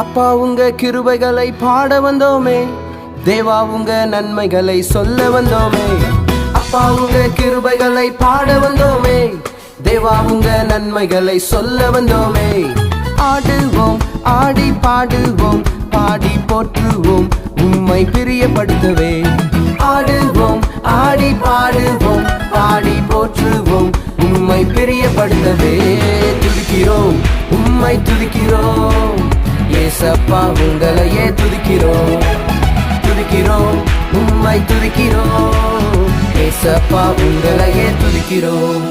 அப்பா உங்க கிருபைகளை பாட வந்தோமே, தேவா உங்க நன்மைகளை சொல்ல வந்தோமே. அப்பா உங்க கிருபைகளை பாட வந்தோமே, தேவா உங்க நன்மைகளை சொல்ல வந்தோமே. ஆடுவோம் ஆடி பாடுவோம், பாடி போற்றுவோம் உம்மை பிரியப்படுத்தவே. ஆடுவோம் ஆடி பாடுவோம், பாடி போற்றுவோம் உம்மை பிரியப்படுத்தவே. துதிக்கிறோம் உம்மை துதிக்கிறோம் ஏசப்பா, உங்களையே துதிக்கிறோம். துதிக்கிறோம் உம்மை துதிக்கிறோம் ஏசப்பா, உங்களையே துதிக்கிறோம்.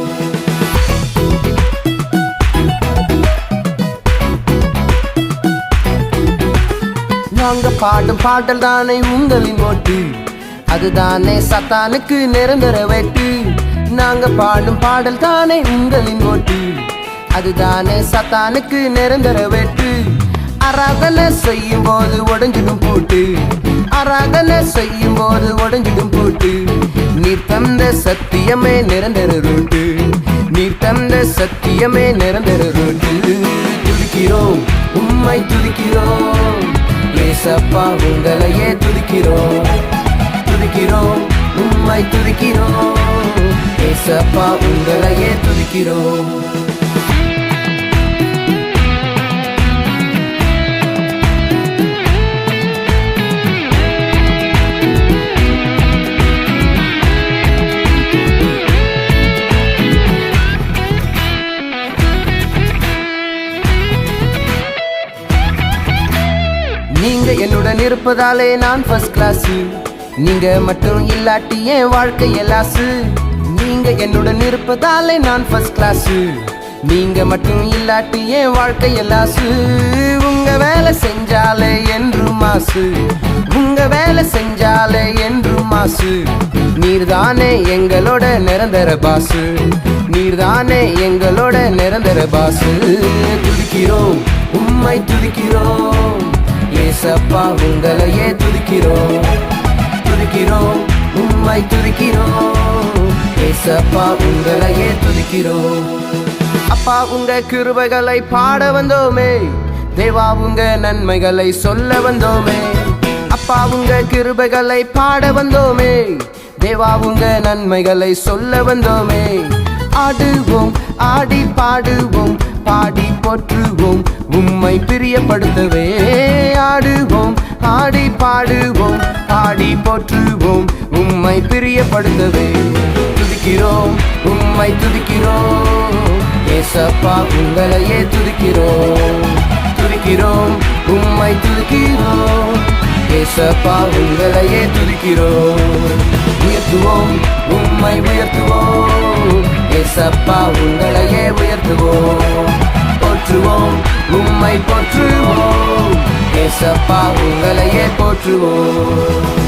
நாங்க பாடும் பாடல் தானே உங்களின் ஓட்டு, அதுதானே சத்தானுக்கு நிரந்தர வெட்டு. நாங்க பாடும் பாடல் தானே உங்களின் ஓட்டு, அதுதானே சத்தானுக்கு நிரந்தர வெட்டு. ஆராதனை செய்யும் போது உடைஞ்சிடும் பூட்டு, ஆராதனை செய்யும் போது உடைஞ்சிடும் பூட்டு. நீர் தந்த சத்தியமே நிரந்தர ரூட்டு, நீர் தந்த சத்தியமே நிரந்தர ரூட்டு. துதிக்கிறோம் உம்மை துதிக்கிறோம் ஏசப்பா, உங்களையே துதிக்கிறோம். துதிக்கிறோம் உம்மை துதிக்கிறோம் ஏசப்பா, உங்களையே துதிக்கிறோம். நீங்க என்னுடன் இருப்பதாலே நான் ஃபர்ஸ்ட் கிளாஸ், நீங்க மட்டும் இல்லாட்டி என் வாழ்க்கை எல்லாசு. நீங்க என்னுடன் இருப்பதாலே நான் ஃபர்ஸ்ட் கிளாஸ், நீங்க மட்டும் இல்லாட்டி என் வாழ்க்கை எல்லாசு. உங்க வேலை செஞ்சாலே என்று மாசு, உங்க வேலை செஞ்சாலே என்று மாசு. நீர்தானே எங்களோட நிரந்தர பாசு, நீர்தானே எங்களோட நிரந்தர பாசு. துதிக்கிறோம் உம்மை துதிக்கிறோம் ஏசப்பா, உங்களையே துதிக்கிறோம். துதிக்கிறோம் உம்மை துதிக்கிறோம் ஏசப்பா, உங்களையே துதிக்கிறோம். அப்பா உங்க கிருபைகளை பாட வந்தோமே, தேவா உங்க நன்மைகளை சொல்ல வந்தோமே. அப்பா உங்க கிருபைகளை பாட வந்தோமே, தேவா உங்க நன்மைகளை சொல்ல வந்தோமே. ஆடுவோம் ஆடி பாடுவோம், பாடி போற்றுவோம் உம்மை பிரியப்படுத்தவே. ஆடுவோம் ஆடி பாடுவோம், பாடி போற்றுவோம் உம்மை பிரியப்படுத்தவே. துதிக்கிறோம் உம்மை துதிக்கிறோம் ஏசப்பா, உங்களையே துதிக்கிறோம். துதிக்கிறோம் உம்மை துதிக்கிறோம் ஏசப்பா, உங்களையே துதிக்கிறோம். உயர்த்துவோம் உம்மை உயர்த்துவோம் ஏசப்பா, உங்களையே உயர்த்துவோம். போற்றுவோம் உம்மை போற்றுவோம் ஏசப்பா, உங்களையே போற்றுவோம்.